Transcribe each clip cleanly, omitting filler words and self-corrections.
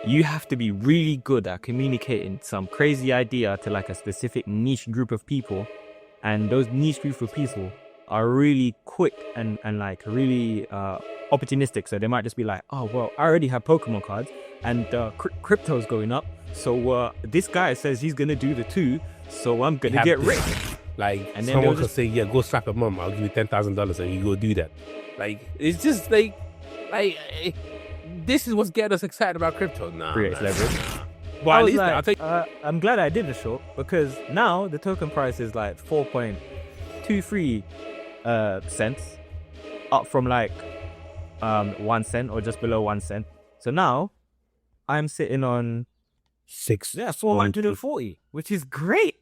you have to be really good at communicating some crazy idea to like a specific niche group of people. And those niche group of people are really quick and like really opportunistic. So they might just be like, oh, well, I already have Pokemon cards and crypto's going up. So this guy says he's going to do the 2. So I'm going to get rich. Like, and then someone could say, yeah, go slap a mom. I'll give you $10,000 and you go do that. Like, it's just like this is what's getting us excited about crypto. Creates leverage. Well, at least like, I'll take. I'm glad I did the short because now the token price is like 4.23 cents, up from like 1 cent or just below 1 cent. So now I'm sitting on 440, which is great.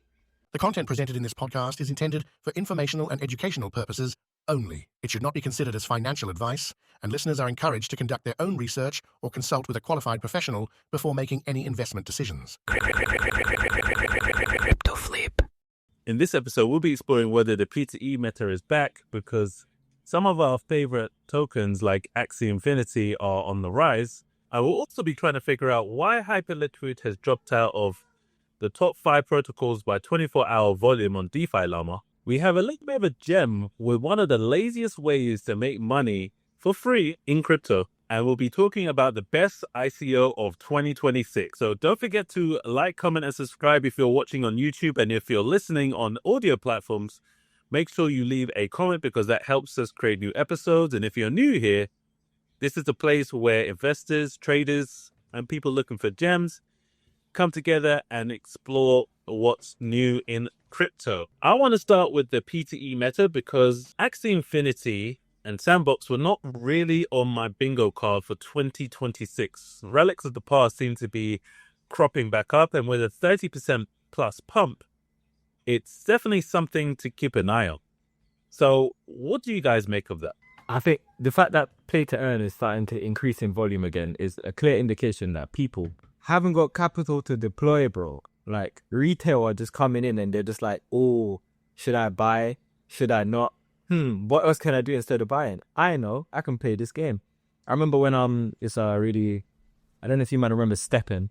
The content presented in this podcast is intended for informational and educational purposes only. It should not be considered as financial advice, and listeners are encouraged to conduct their own research or consult with a qualified professional before making any investment decisions. Crypto flip. In this episode, we'll be exploring whether the P2E meta is back because some of our favorite tokens like Axie Infinity are on the rise. I will also be trying to figure out why Hyperliquid has dropped out of the top 5 protocols by 24-hour volume on DeFi Llama. We have a little bit of a gem with one of the laziest ways to make money for free in crypto. And we'll be talking about the best ICO of 2026. So don't forget to like, comment, and subscribe if you're watching on YouTube. And if you're listening on audio platforms, make sure you leave a comment because that helps us create new episodes. And if you're new here, this is the place where investors, traders, and people looking for gems come together and explore what's new in crypto. I want to start with the P2E meta because Axie Infinity and Sandbox were not really on my bingo card for 2026. Relics of the past seem to be cropping back up, and with a 30% plus pump, it's definitely something to keep an eye on. So what do you guys make of that? I think the fact that play to earn is starting to increase in volume again is a clear indication that people haven't got capital to deploy, bro. Like, retail are just coming in and they're just like, oh, should I buy? Should I not? What else can I do instead of buying? I know, I can play this game. I remember when it's really, I don't know if you might remember Steppin',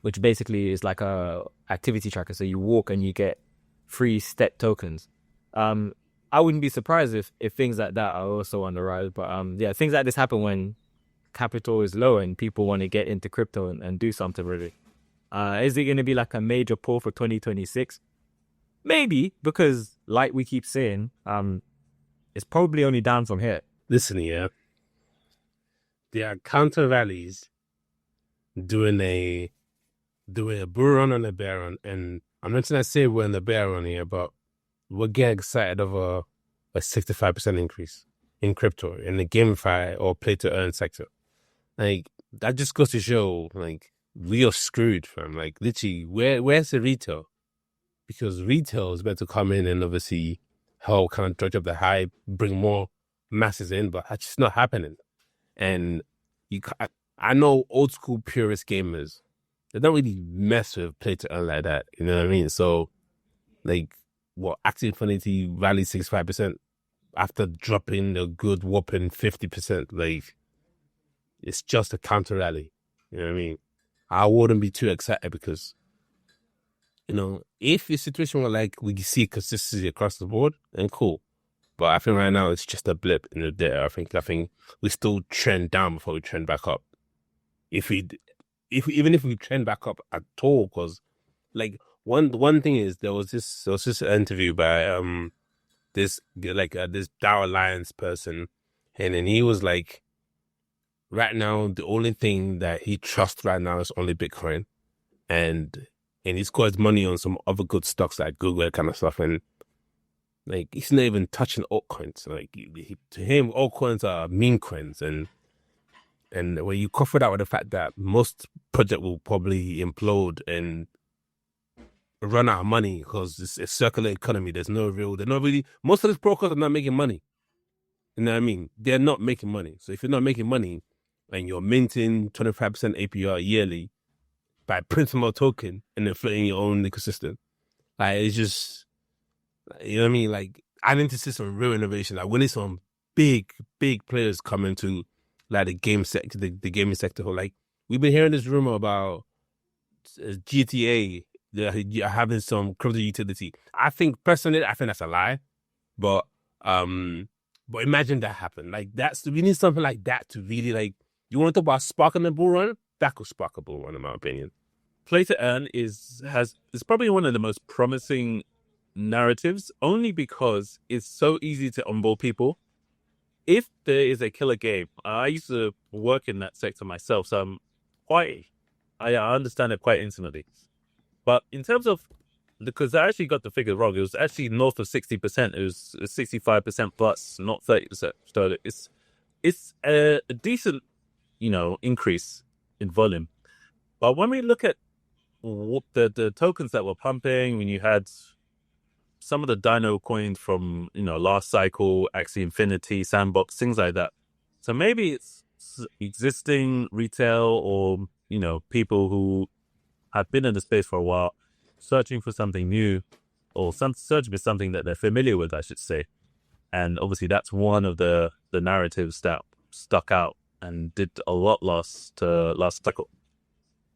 which basically is like a activity tracker. So you walk and you get free step tokens. I wouldn't be surprised if things like that are also on the rise. But yeah, things like this happen when capital is low and people want to get into crypto and do something really. Is it going to be like a major pull for 2026? Maybe, because like we keep saying, it's probably only down from here. Listen, yeah, there are counter rallies doing a bull run and a bear run, and I'm not going to say we're in the bear run here, but we're getting excited of a 65% increase in crypto in the GameFi or play to earn sector. Like, that just goes to show, like, we are screwed, fam. Like, literally, where's the retail? Because retail is meant to come in and obviously help kind of dredge up the hype, bring more masses in, but that's just not happening. And I know old school purist gamers, they don't really mess with play to earn like that. You know what I mean? So, like, Axie Infinity rallied 65% after dropping a good whopping 50%. Like, it's just a counter rally. You know what I mean? I wouldn't be too excited because, you know, if a situation where like we see consistency across the board, then cool. But I think right now it's just a blip in the data. I think we still trend down before we trend back up. Even if we trend back up at all, because like one thing is there was this interview by this DAO Alliance person, and then he was like, right now the only thing that he trusts right now is only Bitcoin, and he's got his money on some other good stocks like Google kind of stuff, and like he's not even touching altcoins. Like to him, altcoins are meme coins, and when you couple that with the fact that most project will probably implode and run out of money because it's a circular economy. They're not really, most of these protocols are not making money. You know what I mean? They're not making money. So if you're not making money and you're minting 25% APR yearly by printing more token and then floating your own ecosystem, like it's just, you know what I mean? Like I need to see some real innovation. Like we need some big players come into like the game sector, the gaming sector, or like we've been hearing this rumor about GTA having some crypto utility. I think personally, that's a lie. But imagine that happen. Like we need something like that to really like. You want to talk about sparking the bull run? That could spark a bull run, in my opinion. Play to earn is probably one of the most promising narratives, only because it's so easy to onboard people. If there is a killer game, I used to work in that sector myself, so I understand it quite intimately. But in terms of, because I actually got the figure wrong, it was actually north of 60%. It was 65% plus, not 30%. So it's a decent, increase in volume. But when we look at the tokens that were pumping, when you had some of the Dino coins from, last cycle, Axie Infinity, Sandbox, things like that. So maybe it's existing retail or, people who have been in the space for a while, searching for something new or searching for something that they're familiar with, I should say. And obviously that's one of the narratives that stuck out and did a lot last cycle.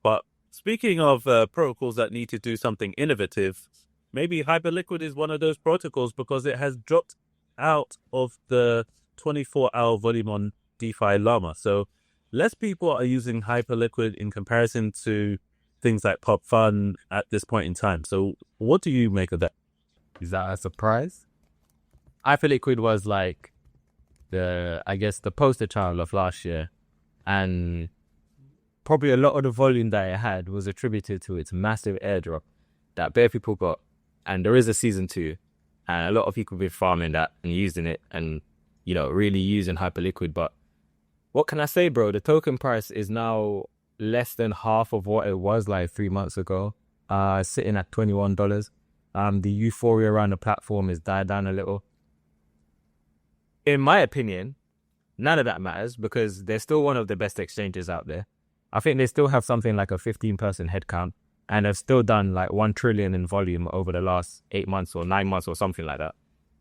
But speaking of protocols that need to do something innovative, maybe Hyperliquid is one of those protocols because it has dropped out of the 24-hour volume on DeFi Llama. So less people are using Hyperliquid in comparison to things like Pop Fun at this point in time. So what do you make of that? Is that a surprise? Hyperliquid was like the poster child of last year, and probably a lot of the volume that it had was attributed to its massive airdrop that bare people got. And there is a season 2, and a lot of people have been farming that and using it and, really using Hyperliquid. But what can I say, bro? The token price is now less than half of what it was like 3 months ago, sitting at $21. The euphoria around the platform has died down a little. In my opinion, none of that matters because they're still one of the best exchanges out there. I think they still have something like a 15-person headcount and have still done like 1 trillion in volume over the last 8 months or 9 months or something like that.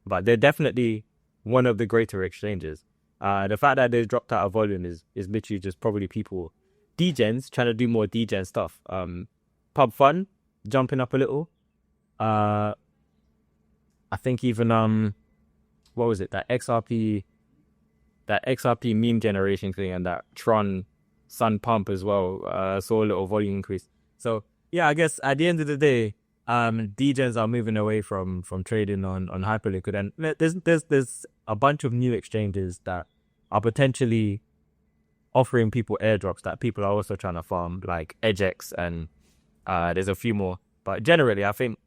But they're definitely one of the greater exchanges. The fact that they dropped out of volume is literally just probably people, degens, trying to do more degen stuff. Pub Fun jumping up a little. I think even what was it? That XRP meme generation thing and that Tron Sun Pump as well saw a little volume increase. So yeah, I guess at the end of the day, degens are moving away from trading on Hyperliquid, and there's a bunch of new exchanges that are potentially offering people airdrops that people are also trying to farm, like EdgeX, and there's a few more. But generally, I think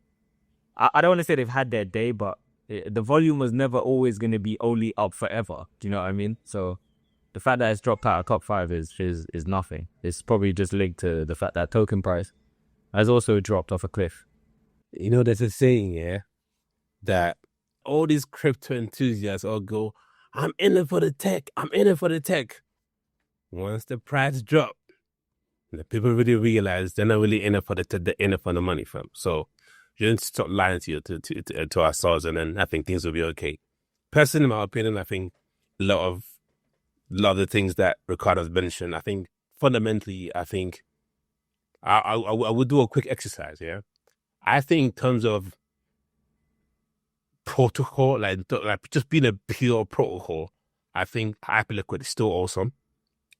I don't want to say they've had their day, but the volume was never always going to be only up forever. Do you know what I mean? So the fact that it's dropped out of top 5 is nothing. It's probably just linked to the fact that token price has also dropped off a cliff. There's a saying, that all these crypto enthusiasts all go, I'm in it for the tech. I'm in it for the tech. Once the price drop, the people really realize they're not really in it for the tech, they're in it for the money, fam. So you need to stop lying to ourselves, and then I think things will be okay. Personally, in my opinion, I think a lot of the things that Ricardo's mentioned, I think fundamentally, I would do a quick exercise, I think in terms of protocol, like just being a pure protocol, I think Hyperliquid is still awesome.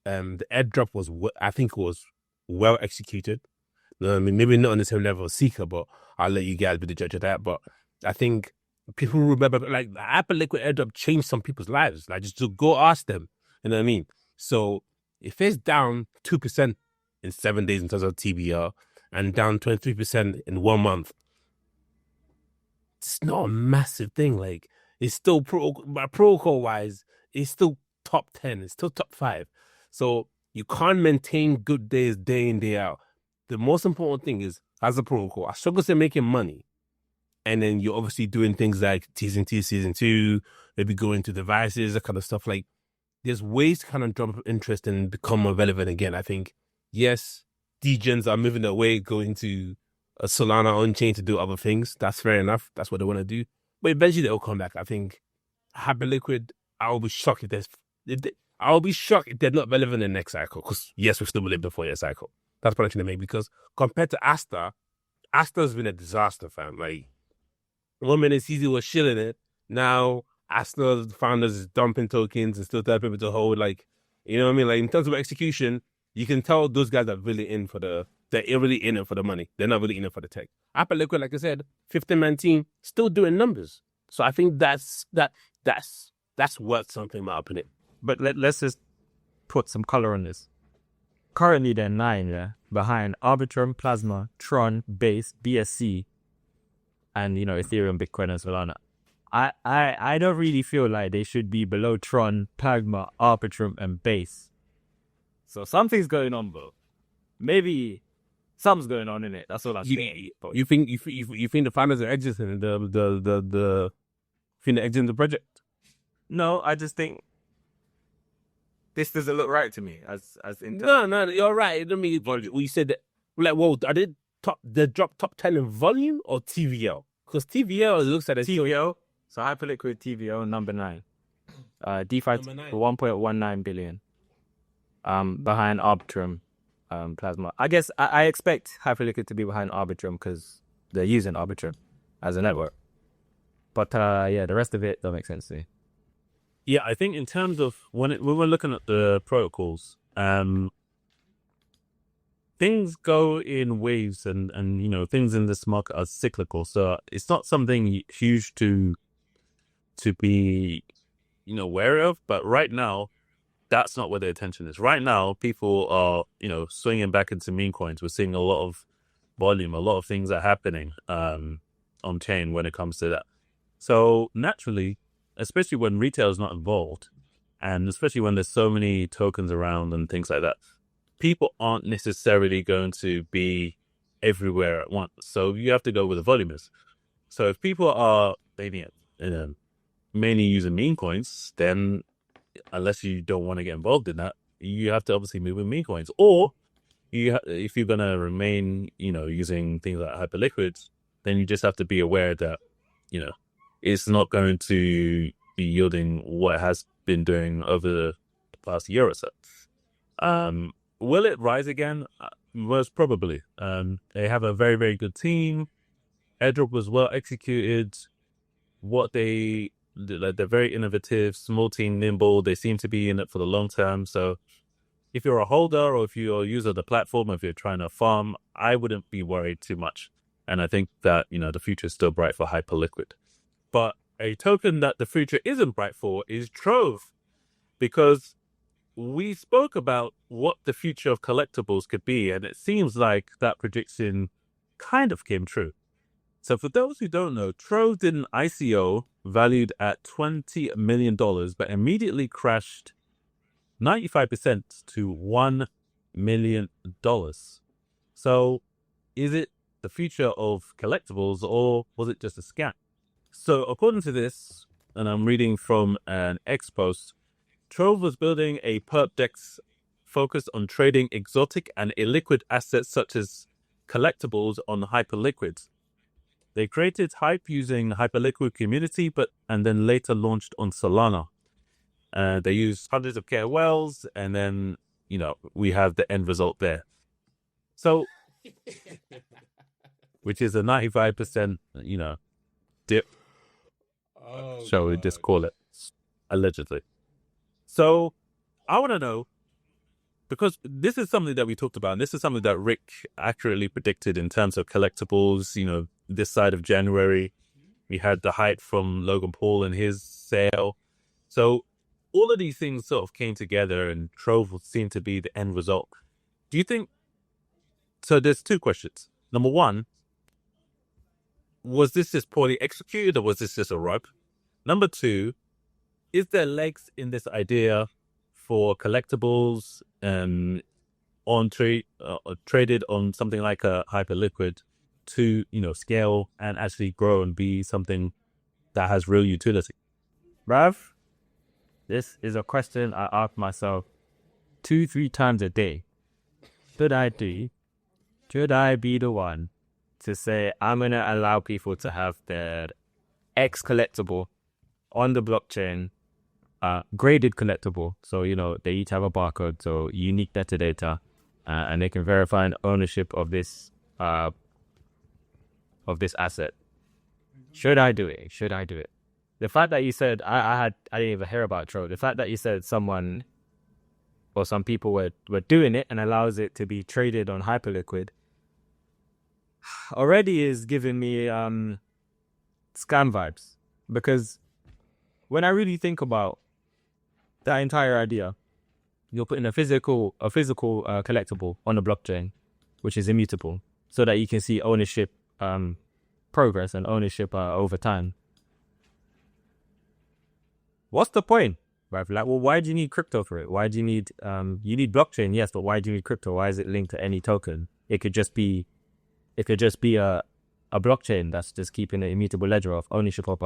The airdrop was well executed. Maybe not on the same level as Seeker, but I'll let you guys be the judge of that. But I think people remember, like, the Hyperliquid airdrop changed some people's lives. Like, just to go ask them, you know what I mean? So if it's down 2% in 7 days in terms of TBR and down 23% in 1 month, it's not a massive thing. Like, it's still protocol wise, it's still top 10, it's still top 5. So you can't maintain good days day in, day out. The most important thing is, as a protocol, as long as they're making money, and then you're obviously doing things like T season 2, maybe going to devices, that kind of stuff. Like, there's ways to kind of drop interest and become more relevant again. I think, yes, degens are moving away, going to a Solana on-chain to do other things. That's fair enough. That's what they want to do. But eventually they'll come back. I think Hyperliquid, I will be shocked if I'll be shocked if they're not relevant in the next cycle. Because yes, we're still living the 4-year cycle. That's the prediction they made. Because compared to Asta's been a disaster, fam. Like 1 minute CZ was shilling it. Now Asta founders is dumping tokens and still telling people to hold. Like, you know what I mean? Like in terms of execution, you can tell those guys are really they're really in it for the money. They're not really in it for the tech. Hyperliquid, like I said, 15-man team, still doing numbers. So I think that's worth something, in my opinion. But let's just put some color on this. Currently, they're 9, behind Arbitrum, Plasma, Tron, Base, BSC, and Ethereum, Bitcoin, and Solana. I don't really feel like they should be below Tron, Plasma, Arbitrum, and Base. So something's going on, bro. Maybe something's going on in it. That's all I'm saying. You think the founders are exiting the exiting the project? No, I just think this doesn't look right to me. No, you're right. I mean, we said that. Like, well, are they drop top 10 in volume or TVL? Because TVL looks at a TVL. So Hyperliquid TVL number 9. DeFi for 1.19 billion. Behind Arbitrum, Plasma. I guess I expect Hyperliquid to be behind Arbitrum because they're using Arbitrum as a network. But the rest of it don't make sense to me. Yeah, I think in terms of when we're looking at the protocols, things go in waves, and things in this market are cyclical. So it's not something huge to be wary of. But right now, that's not where the attention is. Right now, people are swinging back into meme coins. We're seeing a lot of volume, a lot of things are happening on chain when it comes to that. So naturally, especially when retail is not involved, and especially when there's so many tokens around and things like that, people aren't necessarily going to be everywhere at once. So you have to go where the volume is. So if people are mainly using meme coins, then unless you don't want to get involved in that, you have to obviously move with meme coins. Or if you're going to remain, using things like Hyperliquid, then you just have to be aware that, it's not going to be yielding what it has been doing over the past year or so. Will it rise again? Most probably. They have a very, very good team. Airdrop was well executed. They're very innovative, small team, nimble. They seem to be in it for the long term. So if you're a holder or if you're a user of the platform, if you're trying to farm, I wouldn't be worried too much. And I think that, the future is still bright for Hyperliquid. But a token that the future isn't bright for is Trove, because we spoke about what the future of collectibles could be, and it seems like that prediction kind of came true. So for those who don't know, Trove did an ICO valued at $20 million, but immediately crashed 95% to $1 million. So is it the future of collectibles, or was it just a scam? So according to this, and I'm reading from an X post, Trove was building a perp dex focused on trading exotic and illiquid assets such as collectibles on Hyperliquid. They created hype using Hyperliquid community, and then later launched on Solana. They used hundreds of KOLs, and then we have the end result there. So, which is a 95%, dip. Shall we just call it? Allegedly. So I want to know, because this is something that we talked about, and this is something that Rick accurately predicted in terms of collectibles, this side of January. We had the hype from Logan Paul and his sale. So all of these things sort of came together, and Trove seemed to be the end result. Do you think, so there's two questions. Number one, was this just poorly executed, or was this just a rub? Number two, is there legs in this idea for collectibles traded on something like a Hyperliquid to scale and actually grow and be something that has real utility? Rav, this is a question I ask myself 2-3 times a day. Should I be the one to say I'm going to allow people to have their X collectible on the blockchain graded collectible. So, you know, they each have a barcode, so unique metadata, and they can verify an ownership of this asset. Should I do it? Should I do it? The fact that you said I didn't even hear about Trove. The fact that you said someone or some people were doing it and allows it to be traded on Hyperliquid already is giving me scam vibes. Because when I really think about that entire idea, you're putting a physical collectible on a blockchain, which is immutable, so that you can see ownership progress and ownership over time. What's the point? Right? Like, well, why do you need crypto for it? Why do you need you need blockchain? Yes, but why do you need crypto? Why is it linked to any token? It could just be a blockchain that's just keeping an immutable ledger of ownership of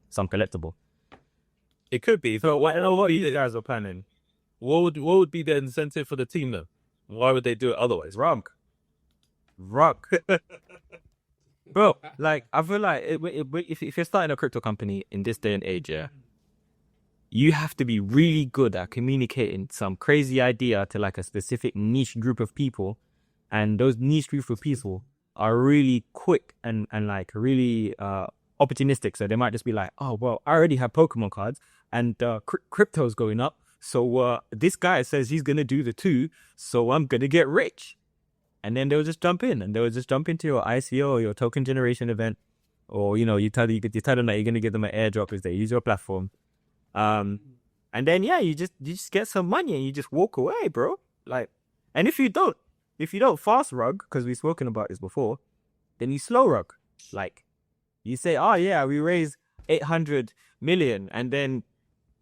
some collectible. It could be. So what you guys are planning? What would be the incentive for the team though? Why would they do it otherwise? Rug. Bro, like, I feel like if you're starting a crypto company in this day and age, yeah, you have to be really good at communicating some crazy idea to like a specific niche group of people, and those niche group of people are really quick and like really opportunistic. So they might just be like, oh well, I already have Pokemon cards and crypto's going up, so this guy says he's gonna do the 2, so I'm gonna get rich. And then they'll just jump in, and they'll just jump into your ICO or your token generation event, or you know, you tell them that you're gonna give them an airdrop if they use your platform, and then yeah, you just get some money and you just walk away, bro. Like, and if you don't fast rug, because we've spoken about this before, then you slow rug. Like, you say, oh yeah, we raised 800 million, and then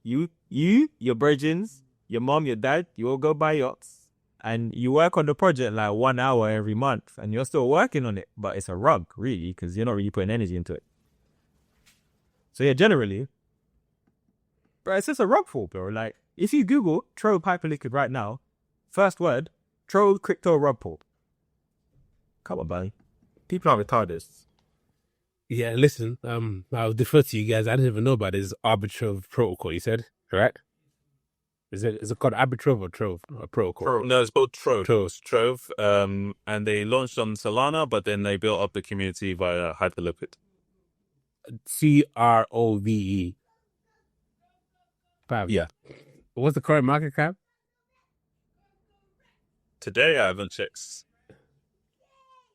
you, your virgins, your mom, your dad, you all go buy yachts. And you work on the project like 1 hour every month, and you're still working on it, but it's a rug, really, because you're not really putting energy into it. So yeah, generally, bro, it's just a rug pull, bro. Like, if you Google Trove Hyperliquid right now, first word, Trove crypto rug pull. Come on, buddy. People are retarded. Yeah, listen, I'll defer to you guys. I didn't even know about this Arbitrove protocol, you said, correct? Is it called Arbitrove or Trove? Or protocol? No, it's called Trove. Trove. And they launched on Solana, but then they built up the community via Hyperliquid. Trove. Yeah. What's the current market cap? Today I haven't checked.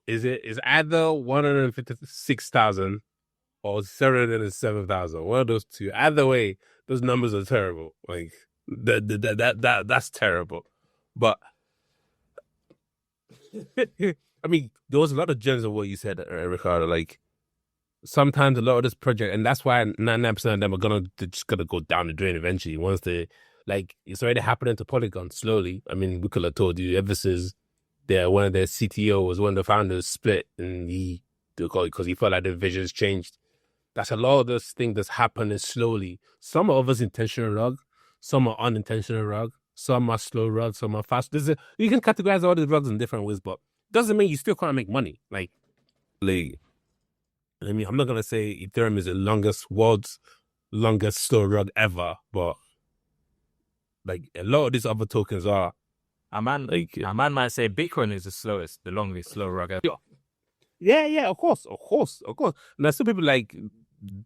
Is either 156,000 or 707,000? One of those two. Either way, those numbers are terrible. Like, that's terrible. But I mean, there was a lot of gems of what you said, Ricardo. Like, sometimes a lot of this project, and that's why 99% of them are just gonna go down the drain eventually. Once they, like, it's already happening to Polygon slowly. I mean, we could have told you ever since one of their CTO was one of the founders split, and because he felt like the vision's changed. That's a lot of this thing that's happening slowly. Some of us intentional rug. Some are unintentional rug, some are slow rug, some are fast. You can categorize all these rugs in different ways, but doesn't mean you still can't make money. Like, I mean, I'm not gonna say Ethereum is the world's longest slow rug ever, but like a lot of these other tokens are. A man might say Bitcoin is the longest slow rug ever. Yeah, of course. And there's some people like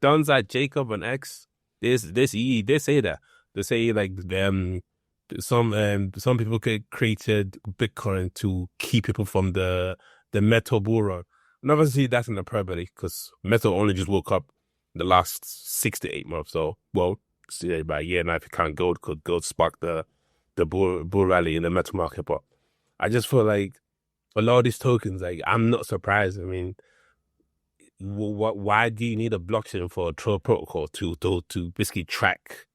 Donza, Jacob, and X. They say that. They say like some people created Bitcoin to keep people from the metal bull run. And obviously that's an hyperbole because metal only just woke up the last 6 to 8 months. So, well, say about a year now if you count gold, because gold sparked the bull rally in the metal market. But I just feel like a lot of these tokens, like, I'm not surprised. I mean, why do you need a blockchain for a Trove protocol to basically track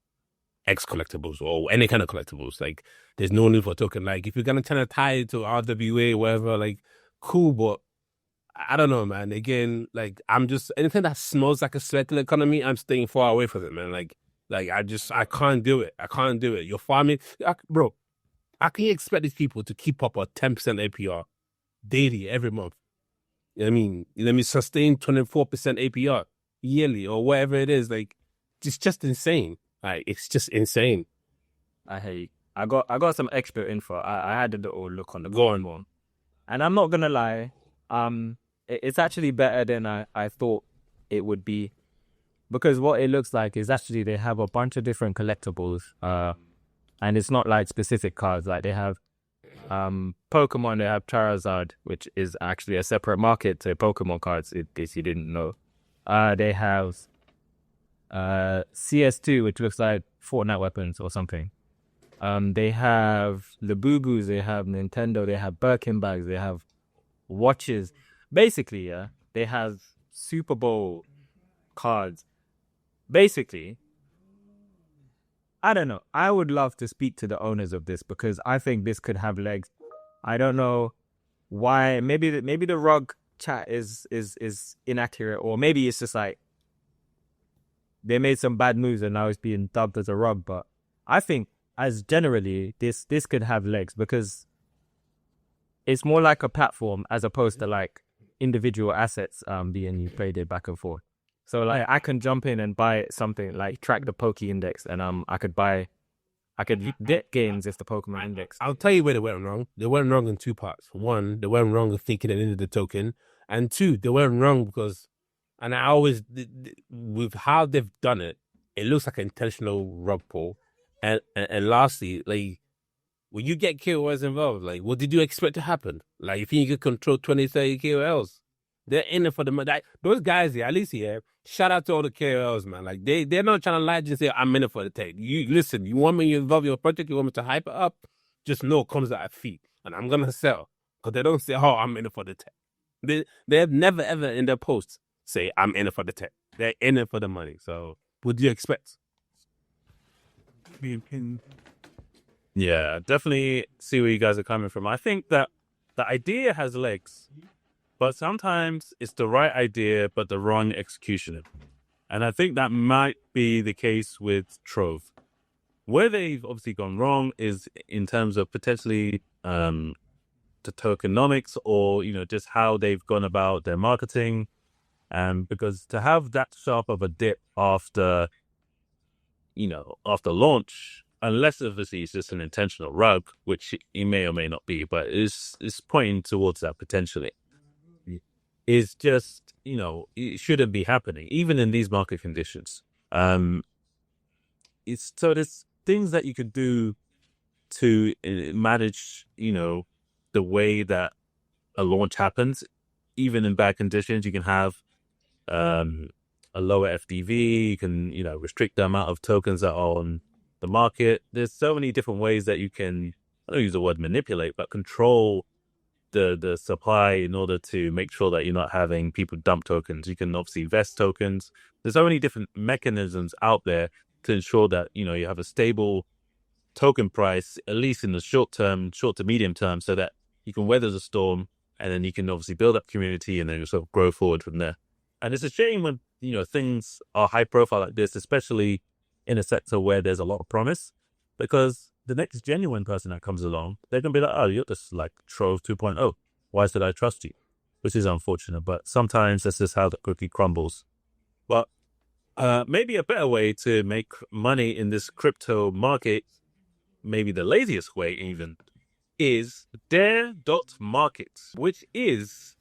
X collectibles or any kind of collectibles? Like, there's no need for a token. Like, if you're gonna try to tie it to RWA, whatever, like, cool, but I don't know, man. Again, like, I'm just, anything that smells like a circular economy, I'm staying far away from it, man. Like I can't do it. You're farming, bro. How can you expect these people to keep up a 10% APR daily every month? I mean, let me sustain 24% APR yearly or whatever it is. Like, it's just insane. Like, it's just insane. I hate. I got some expert info. I had a little look on the Go on. one, and I'm not gonna lie. It's actually better than I thought it would be, because what it looks like is actually they have a bunch of different collectibles. And it's not like specific cards. Like they have Pokemon. They have Charizard, which is actually a separate market to Pokemon cards. In case you didn't know. They have CS2, which looks like Fortnite weapons or something. They have Labubus, they have Nintendo, they have Birkin bags, they have watches. Basically, yeah, they have Super Bowl cards. Basically, I don't know. I would love to speak to the owners of this, because I think this could have legs. I don't know why. Maybe the rug chat is inaccurate, or maybe it's just like they made some bad moves and now it's being dubbed as a rug. But I think, as generally, this could have legs, because it's more like a platform as opposed to like individual assets being traded back and forth. So like I can jump in and buy something, like track the Poke Index, and I could get games if the Pokemon Index. I'll tell you where they went wrong. They went wrong in two parts. One, they went wrong in thinking they needed the token, and two, they went wrong because, and I always, with how they've done it, it looks like an intentional rug pull. And lastly, like, when you get KOLs involved, like, what did you expect to happen? Like, if you could control 20, 30 KOLs, they're in it for the money. Like, those guys here, at least here, shout out to all the KOLs, man. Like, they're not trying to lie, just say, I'm in it for the tech. You listen, you want me to involve your project, you want me to hype it up, just know it comes at a fee. And I'm going to sell. Because they don't say, oh, I'm in it for the tech. They have never, ever in their posts say, I'm in it for the tech. They're in it for the money. So, what do you expect? Yeah, definitely see where you guys are coming from. I think that the idea has legs, but sometimes it's the right idea, but the wrong execution. And I think that might be the case with Trove. Where they've obviously gone wrong is in terms of potentially the tokenomics, or, you know, just how they've gone about their marketing. Because to have that sharp of a dip after launch, unless obviously it's just an intentional rug, which it may or may not be, but it's pointing towards that potentially, is just, you know, it shouldn't be happening, even in these market conditions. There's things that you could do to manage, you know, the way that a launch happens. Even in bad conditions, you can have a lower FDV, you can, you know, restrict the amount of tokens that are on the market. There's so many different ways that you can, I don't use the word manipulate, but control the supply in order to make sure that you're not having people dump tokens. You can obviously vest tokens. There's so many different mechanisms out there to ensure that, you know, you have a stable token price, at least in the short to medium term, so that you can weather the storm, and then you can obviously build up community and then sort of grow forward from there. And it's a shame when, you know, things are high profile like this, especially in a sector where there's a lot of promise, because the next genuine person that comes along, they're going to be like, oh, you're just like Trove 2.0. Why should I trust you? Which is unfortunate, but sometimes that's just how the cookie crumbles. But maybe a better way to make money in this crypto market, maybe the laziest way even, is Dare.market, which is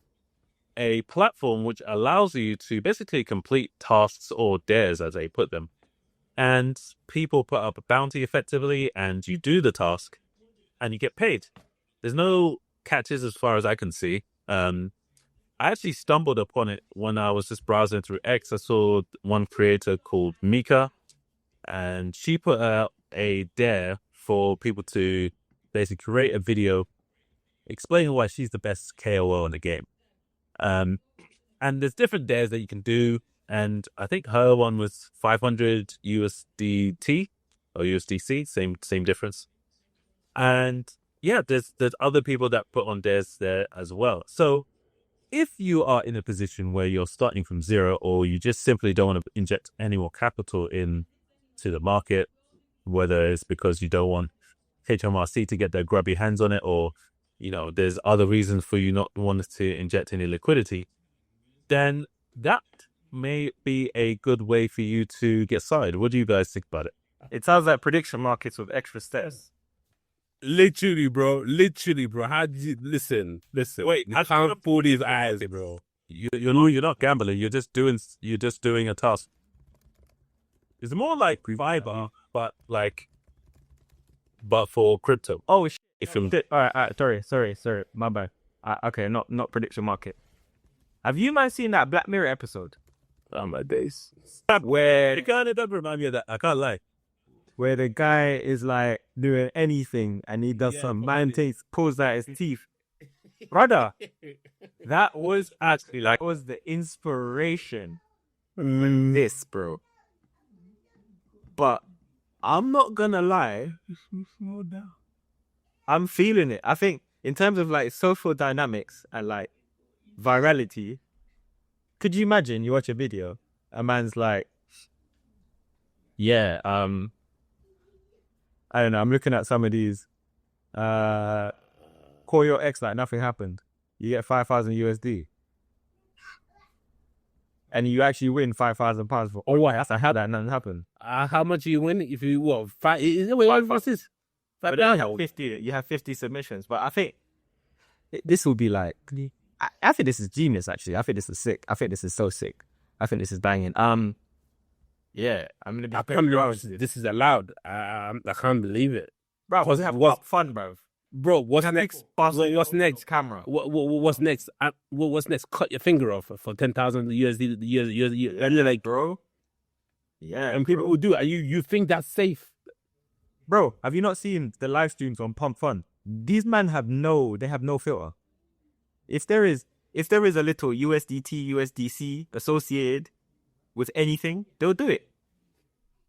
a platform which allows you to basically complete tasks, or dares as they put them. And people put up a bounty effectively, and you do the task and you get paid. There's no catches as far as I can see. I actually stumbled upon it when I was just browsing through X. I saw one creator called Mika, and she put out a dare for people to basically create a video explaining why she's the best KOL in the game. And there's different dares that you can do. And I think her one was 500 USDT or USDC, same difference. And yeah, there's other people that put on dares there as well. So if you are in a position where you're starting from zero, or you just simply don't want to inject any more capital into the market, whether it's because you don't want HMRC to get their grubby hands on it, or, you know, there's other reasons for you not wanting to inject any liquidity, then that may be a good way for you to get started. What do you guys think about it? It sounds like prediction markets with extra steps. Literally, bro. How did you listen? Wait, I can't fool these eyes, bro. You're not gambling. You're just doing a task. It's more like Fiverr, but for crypto. Oh shit! If you All right. Sorry. My bad. Okay, not prediction market. Have you man seen that Black Mirror episode? Oh my days. Where it kind of does remind me of that. I can't lie. where the guy is like doing anything and he does some man takes pulls out his teeth. Brother, that was actually like was the inspiration. This, bro. But I'm not gonna lie. I'm feeling it. I think in terms of like social dynamics and like virality, could you imagine you watch a video, a man's like, yeah, I don't know, I'm looking at some of these, call your ex like nothing happened. You get 5,000 USD. And you actually win £5,000 for, oh, why? That's how that nothing happened. How much you win if you what? What's this? But then you have 50 submissions. But I think this will be like, I think this is genius, actually. I think this is sick. I think this is so sick. I think this is banging. Yeah, I'm going to be... This is allowed. I can't believe it. Bro, what's have fun, bro? Bro, what's next? What's next? Camera. What's next? What's next? Cut your finger off for 10,000 USD. And like, bro. Yeah. And people will do it. You think that's safe? Bro, have you not seen the live streams on Pump Fun? These men have no filter. If there is a little USDT, USDC associated with anything, they'll do it.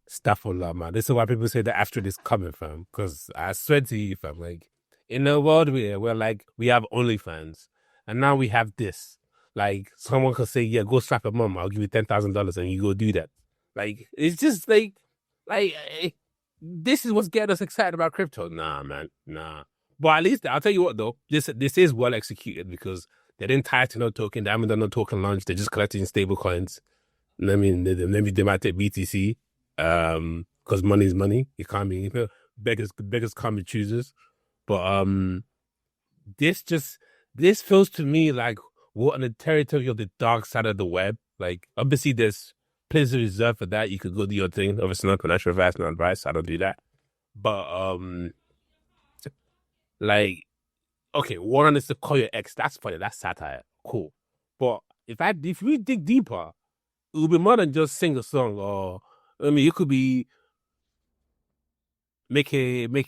Stuff for Llama. This is why people say the asterisk is coming, fam. Because I swear to you, fam, like, in the world we're like, we have OnlyFans. And now we have this. Like, someone could say, yeah, go slap a mom. I'll give you $10,000 and you go do that. Like, it's just like, this is what's getting us excited about crypto. Nah, man. Nah. But at least, I'll tell you what, though. This is well executed because they didn't tie it to no token. They haven't done no token launch. They're just collecting stable coins. I mean, maybe they might take BTC because money is money. It can't be, beggars can't be choosers. But this feels to me like we're on the territory of the dark side of the web. Like, obviously, there's places reserved for that. You could go do your thing. Obviously, not financial advice, not advice. I don't do that. But like, okay, one is to call your ex. That's funny. That's satire. Cool. But if we dig deeper, it will be more than just sing a song. Or I mean, you could be make a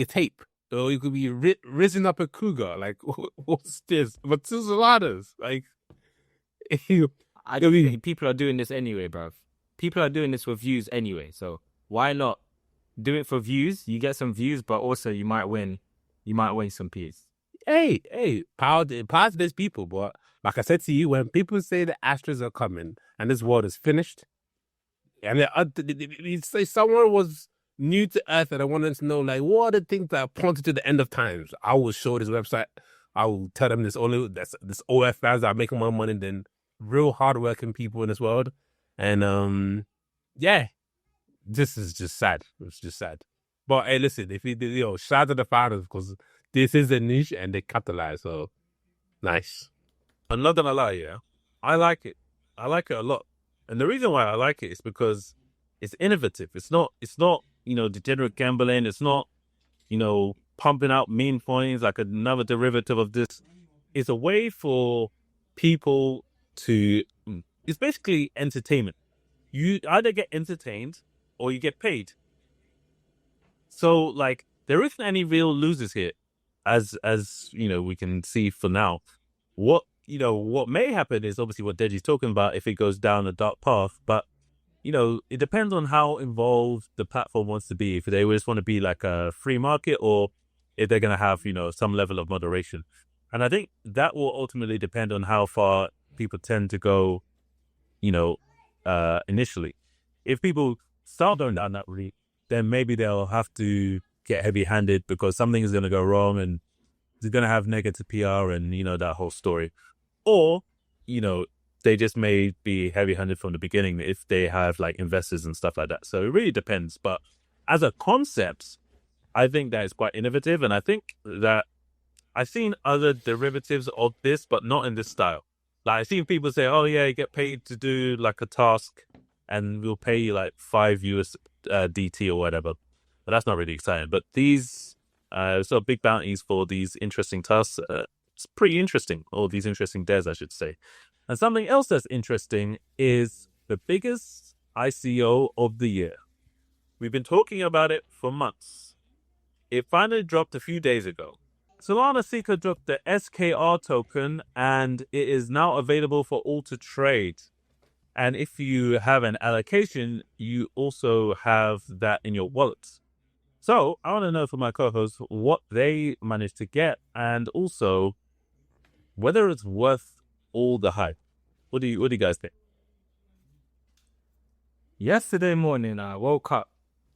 tape. Or you could be raising up a cougar. Like, what's this? But two Solanas. Like, people are doing this anyway, bruv. People are doing this for views anyway. So why not do it for views? You get some views, but also you might win some peace. Hey, power to these people. But like I said to you, when people say the Astros are coming and this world is finished, and they say someone was new to Earth and I wanted to know, like, what are the things that are pointed to the end of times? I will show this website. I will tell them this OF fans that are making more money than real hardworking people in this world. And yeah, this is just sad. It's just sad. But hey, listen, if you shout out to the founders because this is a niche and they capitalize. So nice. I'm not gonna lie, yeah, I like it. I like it a lot, and the reason why I like it is because it's innovative. It's not degenerate gambling. It's not pumping out meme coins like another derivative of this. It's a way for people to. It's basically entertainment. You either get entertained or you get paid. So like there isn't any real losers here, as we can see for now. What may happen is obviously what Deji's talking about if it goes down a dark path, but it depends on how involved the platform wants to be. If they just want to be like a free market or if they're going to have, some level of moderation. And I think that will ultimately depend on how far people tend to go, initially. If people start going down that route, then maybe they'll have to get heavy-handed because something is going to go wrong and they're going to have negative PR and, that whole story. Or, they they just may be heavy-handed from the beginning if they have like investors and stuff like that. So it really depends. But as a concept, I think that is quite innovative, and I think that I've seen other derivatives of this, but not in this style. Like I've seen people say, "Oh yeah, you get paid to do like a task, and we'll pay you like 5 USDT or whatever." But that's not really exciting. But these sort of big bounties for these interesting tasks, it's pretty interesting. All these interesting dares, I should say. And something else that's interesting is the biggest ICO of the year. We've been talking about it for months. It finally dropped a few days ago. Solana Seeker dropped the SKR token, and it is now available for all to trade. And if you have an allocation, you also have that in your wallet. So I want to know from my co-hosts what they managed to get, and also whether it's worth all the hype. What do you guys think? Yesterday morning, I woke up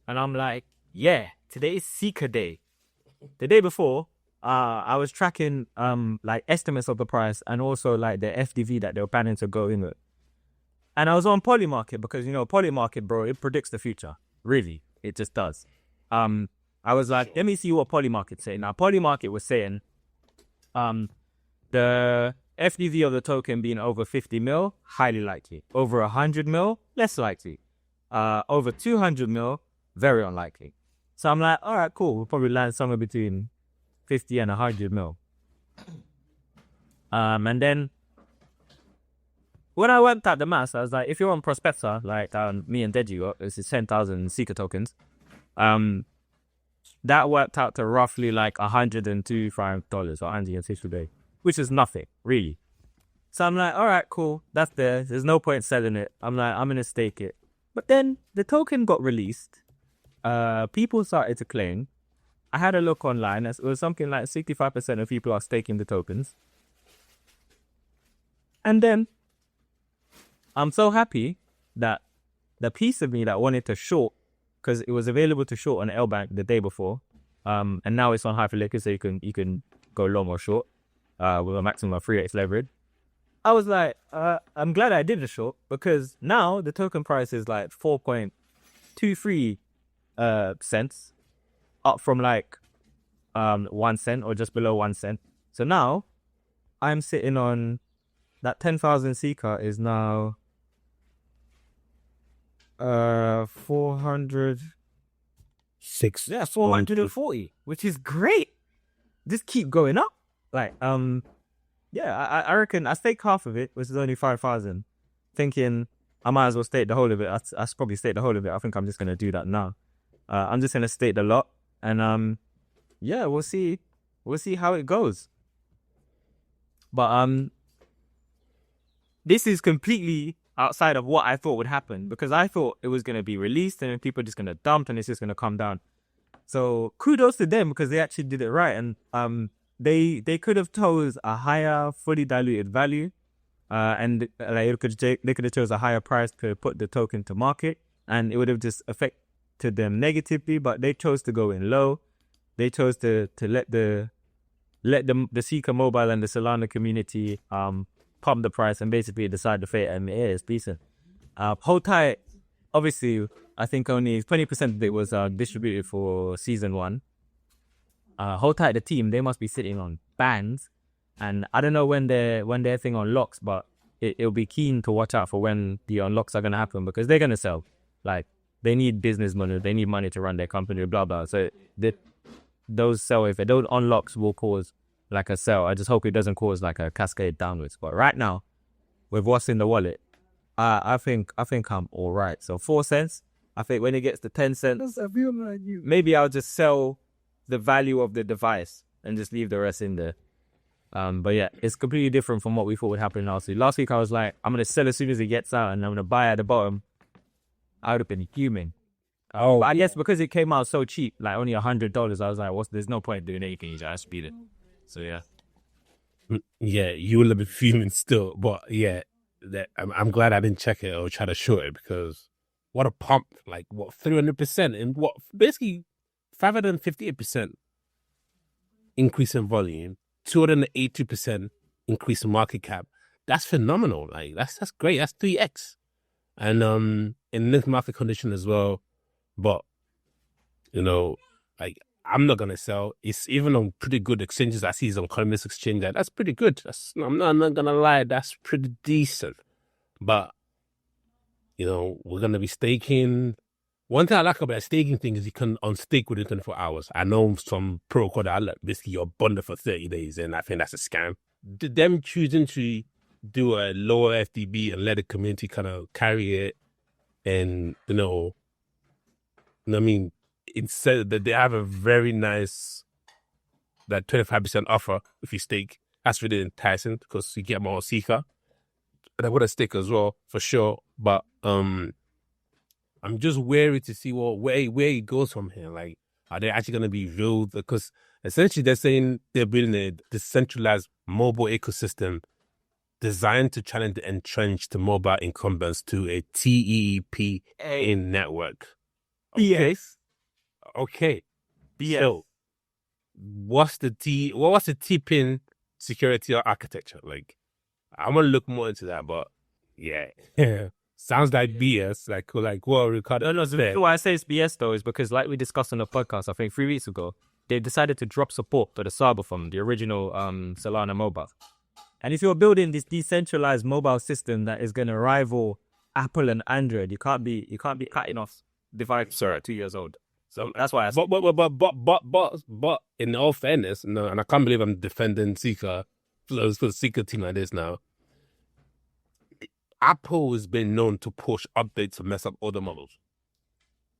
and I'm like, yeah, today is Seeker Day. The day before, I was tracking like estimates of the price and also like the FDV that they were planning to go in with. And I was on Polymarket because, you know, Polymarket, bro, it predicts the future. Really, it just does. I was like, let me see what Polymarket's saying. Now, Polymarket was saying the FDV of the token being over 50 mil, highly likely. Over 100 mil, less likely. Over 200 mil, very unlikely. So I'm like, all right, cool. We'll probably land somewhere between 50 and 100 mil. And then when I worked out the maths, I was like, if you're on Prospector, like me and Deji got, this is 10,000 Seeker tokens. That worked out to roughly like $125 or $160, which is nothing, really. So I'm like, all right, cool. That's there. There's no point selling it. I'm like, I'm going to stake it. But then the token got released. People started to claim. I had a look online. It was something like 65% of people are staking the tokens. And then I'm so happy that the piece of me that wanted to short, because it was available to short on LBank the day before, and now it's on Hyperliquid, so you can go long or short with a maximum of 3x leverage. I was like, I'm glad I did the short, because now the token price is like 4.23 cents, up from like 1 cent or just below 1 cent. So now I'm sitting on that 10,000 Seeker is now 440, which is great. Just keep going up. Like, yeah, I reckon I staked half of it, which is only 5,000. Thinking I might as well stake the whole of it. I probably stake the whole of it. I think I'm just gonna do that now. I'm just gonna stake the lot, and yeah, we'll see how it goes. But this is completely outside of what I thought would happen, because I thought it was gonna be released and then people are just gonna dump and it's just gonna come down. So kudos to them, because they actually did it right, and they could have chose a higher fully diluted value, and like they could have chose a higher price to put the token to market, and it would have just affected them negatively. But they chose to go in low. They chose to let the Seeker Mobile and the Solana community pump the price and basically decide the fate, and it's decent. Hold tight. Obviously, I think only 20% of it was distributed for season 1. Hold tight, the team, they must be sitting on bands, and I don't know when their thing unlocks, but it'll be keen to watch out for when the unlocks are going to happen, because they're going to sell. Like, they need business money, they need money to run their company, blah blah. So those sell, if those unlocks will cause like a sell. I just hope it doesn't cause like a cascade downwards. But right now, with what's in the wallet, I think I'm all right. So 4 cents. I think when it gets to 10 cents, maybe I'll just sell the value of the device and just leave the rest in there. But yeah, it's completely different from what we thought would happen last week. Last week I was like, I'm gonna sell as soon as it gets out, and I'm gonna buy at the bottom. I would have been fuming. Oh, but I guess because it came out so cheap, like only $100, I was like, there's no point doing anything. You just beat it. So yeah. Yeah, you will have been fuming still, but yeah, I'm glad I didn't check it or try to short it, because what a pump! Like, what, 300% and what, basically 558% increase in volume, 282% increase in market cap. that's phenomenal. Like that's great. That's 3x. And in this market condition as well, but like I'm not gonna sell. It's even on pretty good exchanges. I see it's on Economies exchange. That's pretty good. I'm not gonna lie. That's pretty decent. But we're gonna be staking. One thing I like about a staking thing is you can unstake within 24 hours. I know some protocol that basically you're bonded for 30 days, and I think that's a scam. Them choosing to do a lower FDB and let the community kind of carry it, and I mean, instead that they have a very nice that 25% offer if you stake. That's really enticing because you get more seeker. And I would have stake as well for sure, but I'm just wary to see where it goes from here. Like, are they actually going to be real? Because essentially they're saying they're building a decentralized mobile ecosystem designed to challenge the entrenched mobile incumbents to a TEEP in network. BS. Okay. BS. So, what's the TEEP security architecture? Like, I'm gonna look more into that, but yeah. Sounds like BS. Like what Ricardo. No, why I say it's BS though is because, like we discussed on the podcast, I think 3 weeks ago, they decided to drop support for the Saba from the original Solana mobile. And if you're building this decentralized mobile system that is going to rival Apple and Android, you can't be cutting off devices at 2 years old. So that's why I said. But in all fairness, and I can't believe I'm defending Seeker for the Seeker team like this now. Apple has been known to push updates to mess up older models.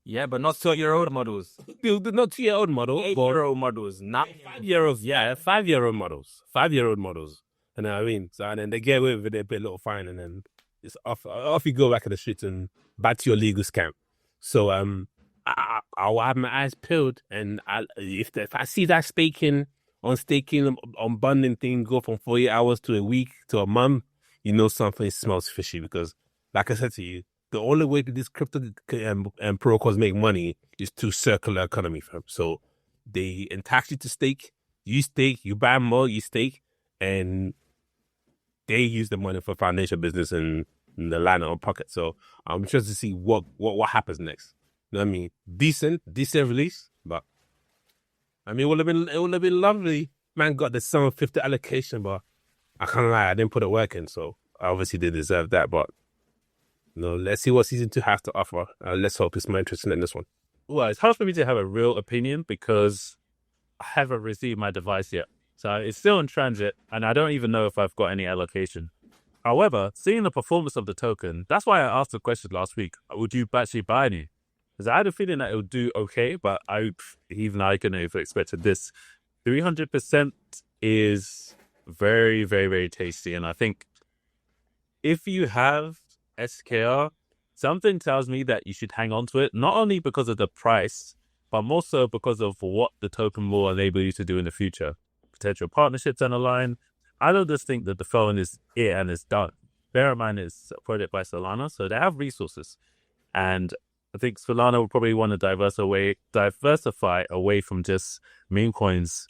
Yeah, but not 2-year-old models. Not 2-year-old models. 8-year-old models. Not 5-year-old. Yeah, 5-year-old models. 5-year-old models. You know what I mean? So and then they get away with it, they pay a little fine, and then it's off you go back in the streets and back to your legal scam. So I'll have my eyes peeled, and if I see that staking on bundling thing go from 48 hours to a week to a month, something smells fishy. Because, like I said to you, the only way that these crypto and protocols make money is through circular economy, fam. So they entice you to stake, you buy more, you stake, and they use the money for foundation business and the line on pocket. So I'm interested to see what happens next. You know what I mean? Decent release, but I mean, it would have been lovely. Man got the sum of 50 allocation, but I can't lie, I didn't put the work in, so obviously they deserve that. But let's see what season 2 has to offer. Let's hope it's more interesting than this one. Well, it's hard for me to have a real opinion because I haven't received my device yet. So it's still in transit, and I don't even know if I've got any allocation. However, seeing the performance of the token, that's why I asked the question last week, would you actually buy any? Because I had a feeling that it would do okay, but I couldn't have expected this. 300% is very, very, very tasty. And I think if you have SKR, something tells me that you should hang on to it, not only because of the price, but more so because of what the token will enable you to do in the future. Potential partnerships down the line. I don't just think that the phone is it and it's done. Bear in mind it's supported by Solana, so they have resources. And I think Solana will probably want to diversify away from just meme coins.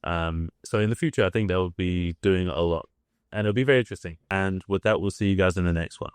So in the future, I think they'll be doing a lot. And it'll be very interesting. And with that, we'll see you guys in the next one.